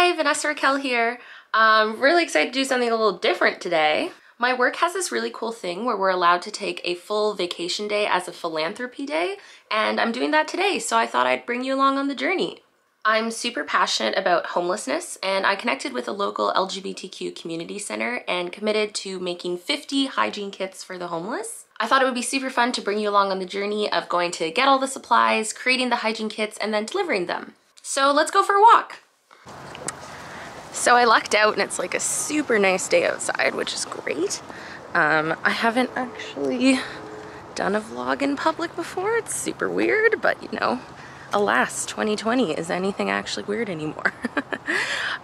Hi, Vanessa Raquel here. I'm really excited to do something a little different today. My work has this really cool thing where we're allowed to take a full vacation day as a philanthropy day, and I'm doing that today, so I thought I'd bring you along on the journey. I'm super passionate about homelessness, and I connected with a local LGBTQ community center and committed to making 50 hygiene kits for the homeless. I thought it would be super fun to bring you along on the journey of going to get all the supplies, creating the hygiene kits, and then delivering them. So let's go for a walk. So I lucked out and it's like a super nice day outside, which is great. I haven't actually done a vlog in public before. It's super weird, but you know, alas, 2020, is anything actually weird anymore?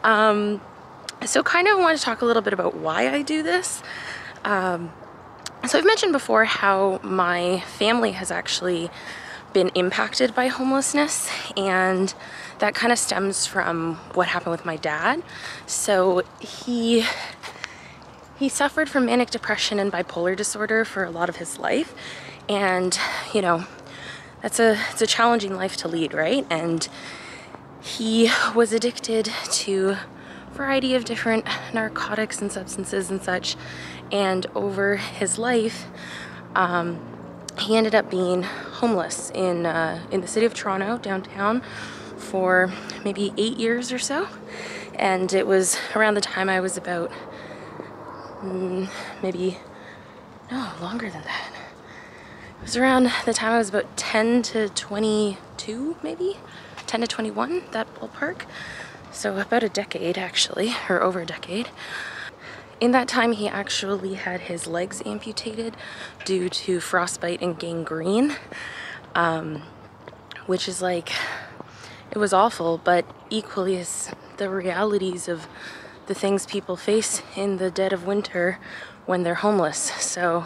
So kind of want to talk a little bit about why I do this. So I've mentioned before how my family has actually been impacted by homelessness, and that kind of stems from what happened with my dad. So he suffered from manic depression and bipolar disorder for a lot of his life, and you know, it's a challenging life to lead, right? And he was addicted to a variety of different narcotics and substances and such, and over his life he ended up being homeless in the city of Toronto, downtown, for maybe 8 years or so. And it was around the time I was about, maybe, no, longer than that. It was around the time I was about 10 to 22, maybe? 10 to 21, that ballpark. So about a decade, actually, or over a decade. In that time, he actually had his legs amputated due to frostbite and gangrene, which is like, it was awful, but equally is the realities of the things people face in the dead of winter when they're homeless. So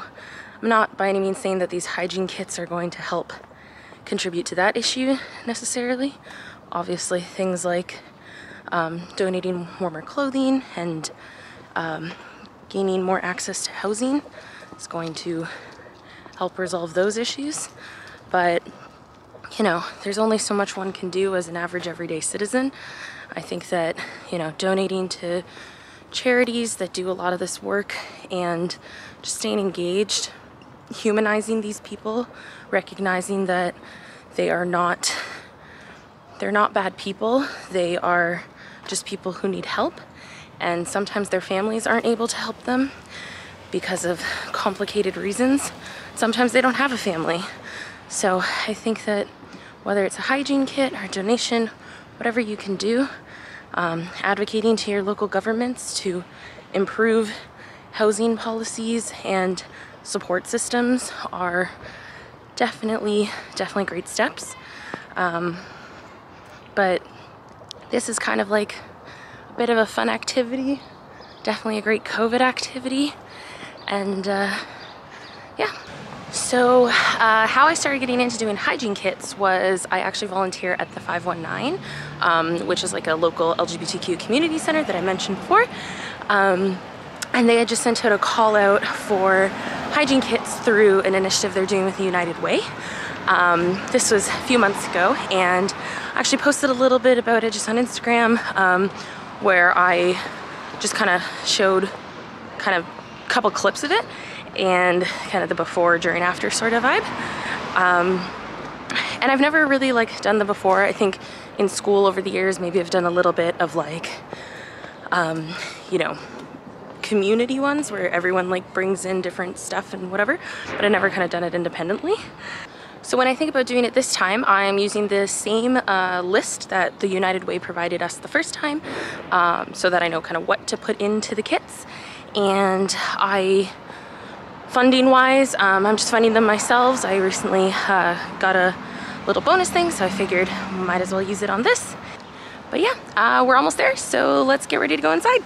I'm not by any means saying that these hygiene kits are going to help contribute to that issue necessarily. Obviously, things like donating warmer clothing and gaining more access to housing is going to help resolve those issues. But you know, there's only so much one can do as an average everyday citizen. I think that, you know, donating to charities that do a lot of this work and just staying engaged, humanizing these people, recognizing that they're not bad people, they are just people who need help. And sometimes their families aren't able to help them because of complicated reasons. Sometimes they don't have a family. So I think that whether it's a hygiene kit or a donation, whatever you can do, advocating to your local governments to improve housing policies and support systems are definitely great steps. But this is kind of like a bit of a fun activity, definitely a great COVID activity, and yeah. So how I started getting into doing hygiene kits was I actually volunteer at the 519, which is like a local LGBTQ community center that I mentioned before, and they had just sent out a call out for hygiene kits through an initiative they're doing with the United Way. This was a few months ago, and I actually posted a little bit about it just on Instagram, where I just kind of showed kind of a couple clips of it and kind of the before, during, after sort of vibe. And I've never really like done the before. I think in school over the years, maybe I've done a little bit of like, you know, community ones where everyone like brings in different stuff and whatever, but I've never kind of done it independently. So when I think about doing it this time, I'm using the same list that the United Way provided us the first time, so that I know kind of what to put into the kits. And funding wise, I'm just funding them myself. I recently got a little bonus thing, so I figured might as well use it on this. But yeah, we're almost there, so let's get ready to go inside.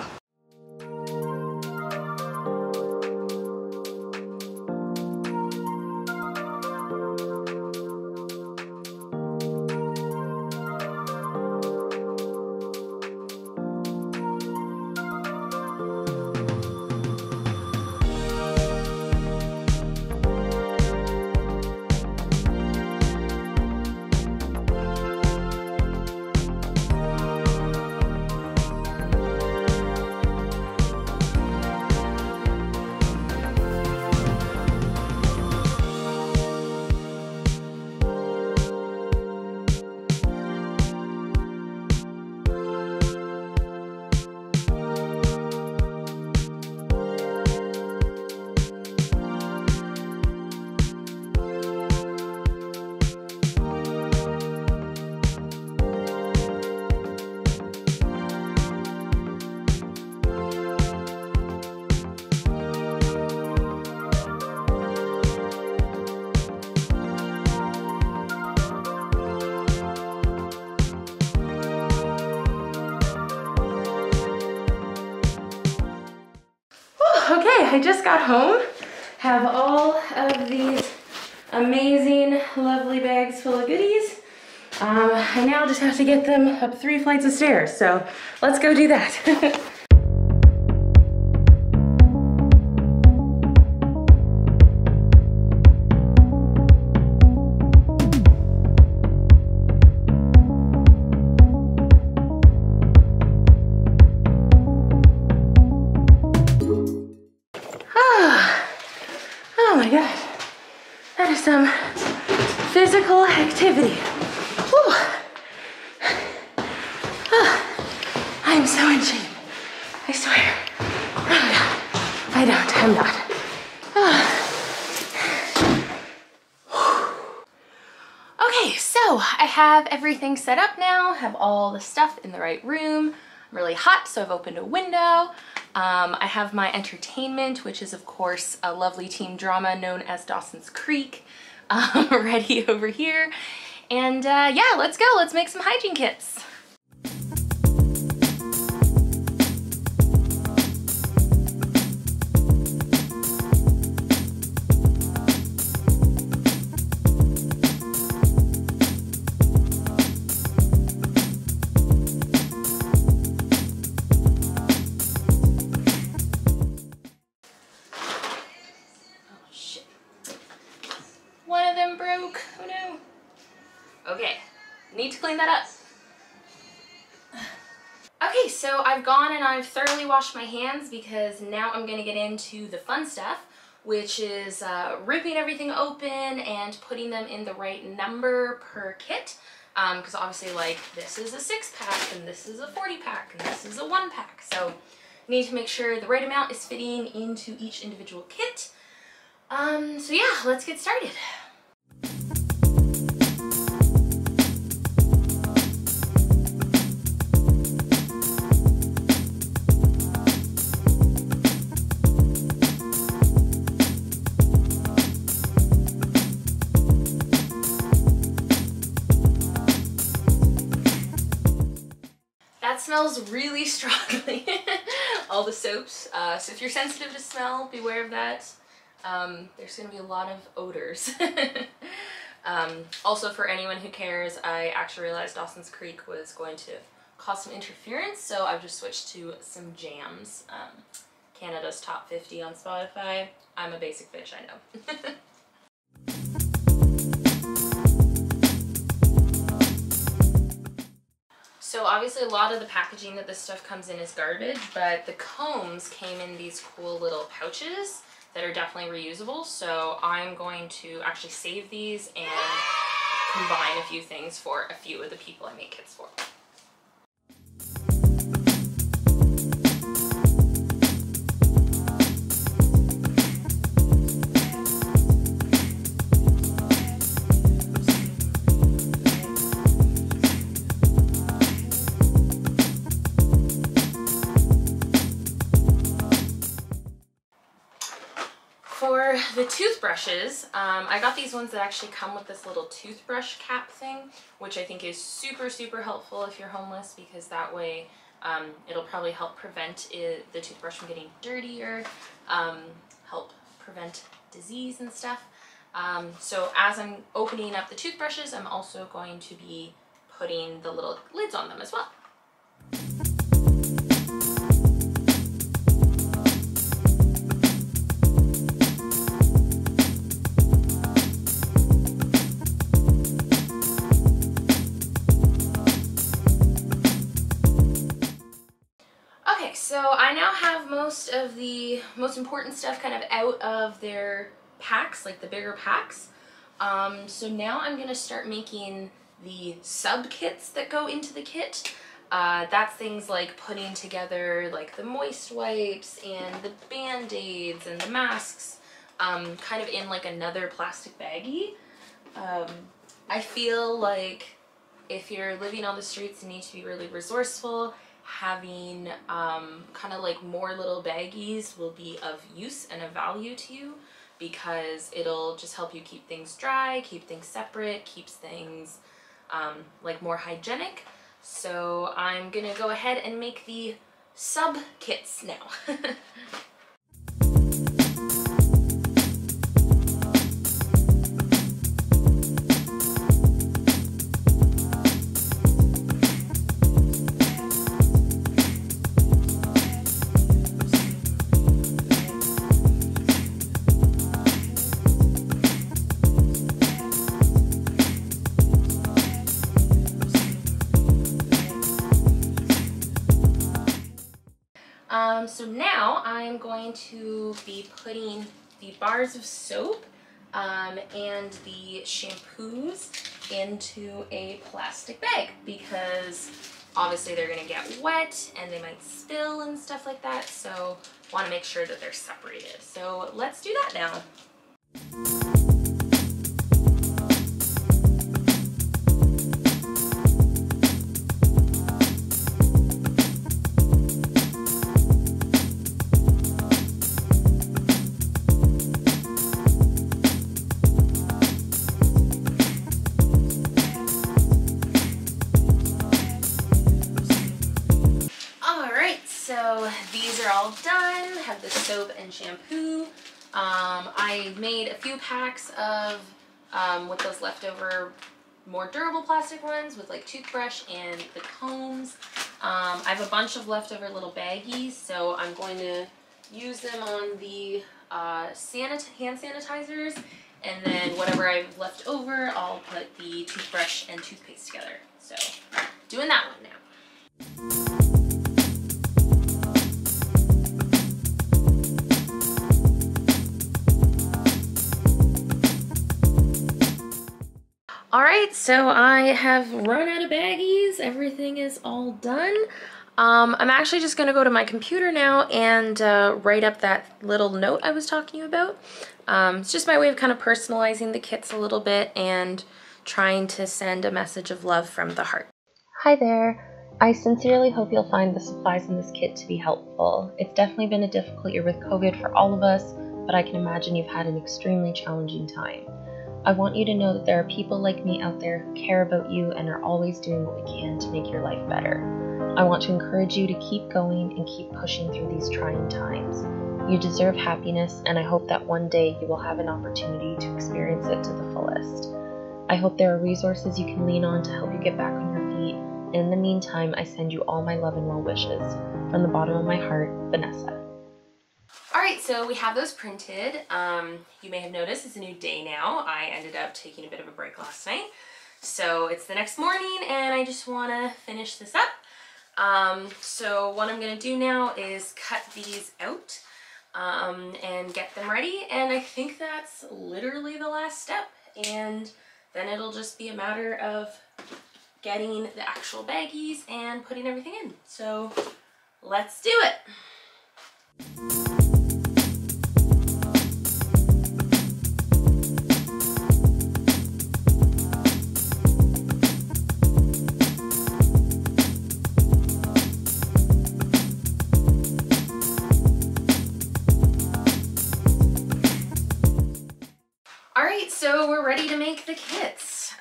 Okay, I just got home. Have all of these amazing, lovely bags full of goodies. I now just have to get them up 3 flights of stairs, so let's go do that. Oh my gosh, that is some physical activity. Whew. Oh, I'm so in shape, I swear. Oh God, I'm not. Okay, so I have everything set up now, have all the stuff in the right room. I'm really hot, so I've opened a window. I have my entertainment, which is of course a lovely teen drama known as Dawson's Creek, ready over here. And yeah, let's go, let's make some hygiene kits. One of them broke. Oh no. Okay, need to clean that up. Okay, so I've gone and I've thoroughly washed my hands because now I'm gonna get into the fun stuff, which is ripping everything open and putting them in the right number per kit. Because obviously, like, this is a 6-pack and this is a 40-pack and this is a 1-pack. So you need to make sure the right amount is fitting into each individual kit. So yeah, let's get started. That smells really strongly. All the soaps. So if you're sensitive to smell, beware of that. There's going to be a lot of odors. Also, for anyone who cares, I actually realized Dawson's Creek was going to cause some interference, so I've just switched to some jams. Canada's top 50 on Spotify. I'm a basic bitch, I know. So obviously a lot of the packaging that this stuff comes in is garbage, but the combs came in these cool little pouches that are definitely reusable. So I'm going to actually save these and combine a few things for a few of the people I make kits for. For the toothbrushes, I got these ones that actually come with this little toothbrush cap thing, which I think is super, super helpful if you're homeless, because that way it'll probably help prevent the toothbrush from getting dirtier, help prevent disease and stuff. So as I'm opening up the toothbrushes, I'm also going to be putting the little lids on them as well. So I now have most of the most important stuff kind of out of their packs, like the bigger packs. So now I'm going to start making the sub kits that go into the kit. That's things like putting together like the moist wipes and the Bandaids and the masks, kind of in like another plastic baggie. I feel like if you're living on the streets and need to be really resourceful, having kind of like more little baggies will be of use and of value to you, because it'll just help you keep things dry, keep things separate, keeps things like more hygienic. So I'm gonna go ahead and make the sub kits now. So now I'm going to be putting the bars of soap and the shampoos into a plastic bag because obviously they're gonna get wet and they might spill and stuff like that, so want to make sure that they're separated. So let's do that now. So these are all done. Have the soap and shampoo. I made a few packs of with those leftover more durable plastic ones with like toothbrush and the combs. I have a bunch of leftover little baggies, so I'm going to use them on the hand sanitizers, and then whatever I've left over, I'll put the toothbrush and toothpaste together. So doing that one now. Alright, so I have run out of baggies. Everything is all done. I'm actually just going to go to my computer now and write up that little note I was talking about. It's just my way of kind of personalizing the kits a little bit and trying to send a message of love from the heart. Hi there. I sincerely hope you'll find the supplies in this kit to be helpful. It's definitely been a difficult year with COVID for all of us, but I can imagine you've had an extremely challenging time. I want you to know that there are people like me out there who care about you and are always doing what we can to make your life better. I want to encourage you to keep going and keep pushing through these trying times. You deserve happiness, and I hope that one day you will have an opportunity to experience it to the fullest. I hope there are resources you can lean on to help you get back on your feet, and in the meantime, I send you all my love and well wishes. From the bottom of my heart, Vanessa. Alright, so we have those printed. You may have noticed it's a new day now. I ended up taking a bit of a break last night. So it's the next morning and I just want to finish this up. So what I'm going to do now is cut these out and get them ready. And I think that's literally the last step. And then it'll just be a matter of getting the actual baggies and putting everything in. So let's do it. So we're ready to make the kits.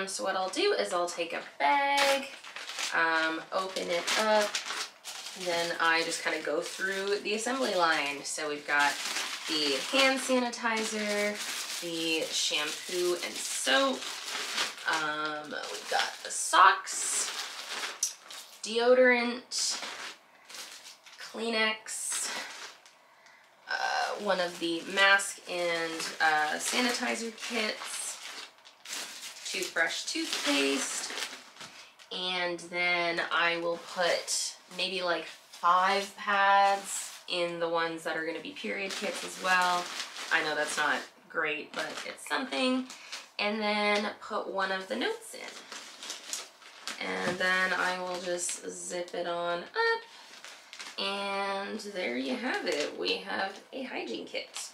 So what I'll do is I'll take a bag, open it up, and then I just kind of go through the assembly line. So we've got the hand sanitizer, the shampoo and soap, we've got the socks, deodorant, Kleenex, one of the mask and sanitizer kits, toothbrush toothpaste, and then I will put maybe like 5 pads in the ones that are going to be period kits as well. I know that's not great, but it's something. And then put one of the notes in. And then I will just zip it on up. And there you have it. We have a hygiene kit.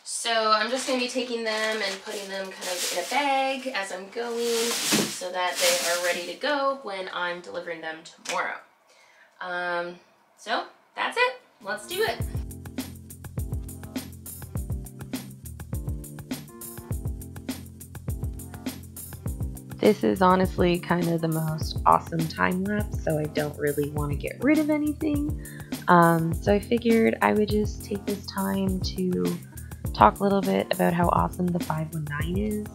So I'm just going to be taking them and putting them kind of in a bag as I'm going so that they are ready to go when I'm delivering them tomorrow. So that's it. Let's do it. This is honestly kind of the most awesome time lapse, so I don't really want to get rid of anything. So I figured I would just take this time to talk a little bit about how awesome the 519 is.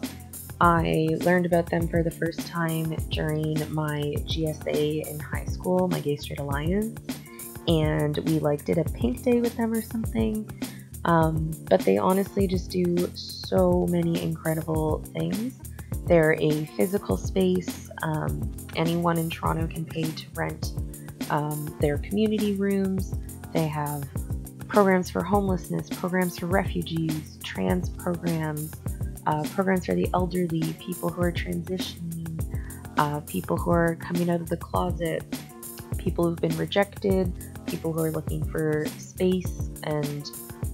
I learned about them for the first time during my GSA in high school, my Gay Straight Alliance, and we like did a pink day with them or something. But they honestly just do so many incredible things. They're a physical space. Anyone in Toronto can pay to rent their community rooms. They have programs for homelessness, programs for refugees, trans programs, programs for the elderly, people who are transitioning, people who are coming out of the closet, people who've been rejected, people who are looking for space and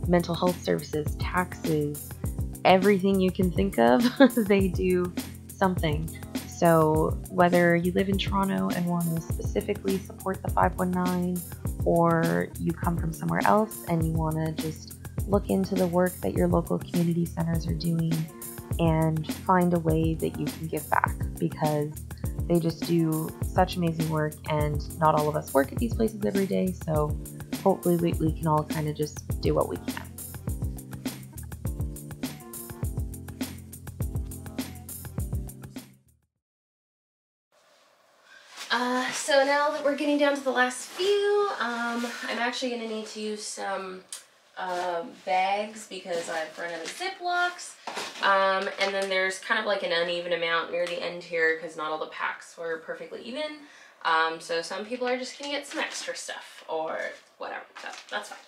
mental health services, taxes, everything you can think of, they do something. So whether you live in Toronto and want to specifically support the 519, or you come from somewhere else and you want to just look into the work that your local community centers are doing and find a way that you can give back, because they just do such amazing work, and not all of us work at these places every day, so hopefully we can all kind of just do what we can. So now that we're getting down to the last few, I'm actually going to need to use some bags because I've run out of Ziplocs. And then there's kind of like an uneven amount near the end here because not all the packs were perfectly even. So some people are just going to get some extra stuff or whatever, so that's fine.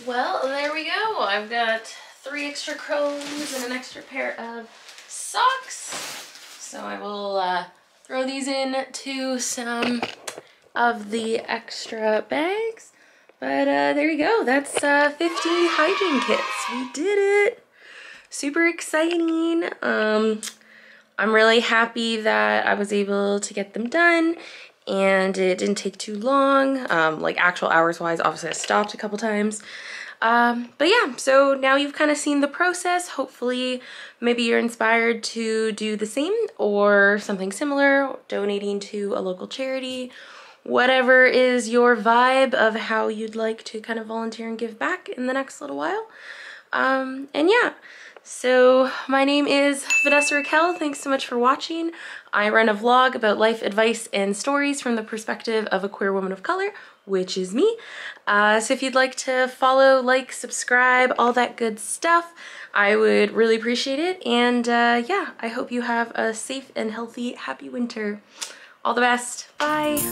Well, there we go. I've got 3 extra combs and an extra pair of socks. So I will throw these in to some of the extra bags. But there you go. That's 50 hygiene kits. We did it. Super exciting. I'm really happy that I was able to get them done. And it didn't take too long, like actual hours wise. Obviously I stopped a couple times. But yeah, so now you've kind of seen the process. Hopefully maybe you're inspired to do the same or something similar, donating to a local charity, whatever is your vibe of how you'd like to kind of volunteer and give back in the next little while. And yeah. So my name is Vanessa Raquel. Thanks so much for watching. I run a vlog about life advice and stories from the perspective of a queer woman of color, which is me. So if you'd like to follow, like, subscribe, all that good stuff, I would really appreciate it. And yeah, I hope you have a safe and healthy, happy winter. All the best. Bye.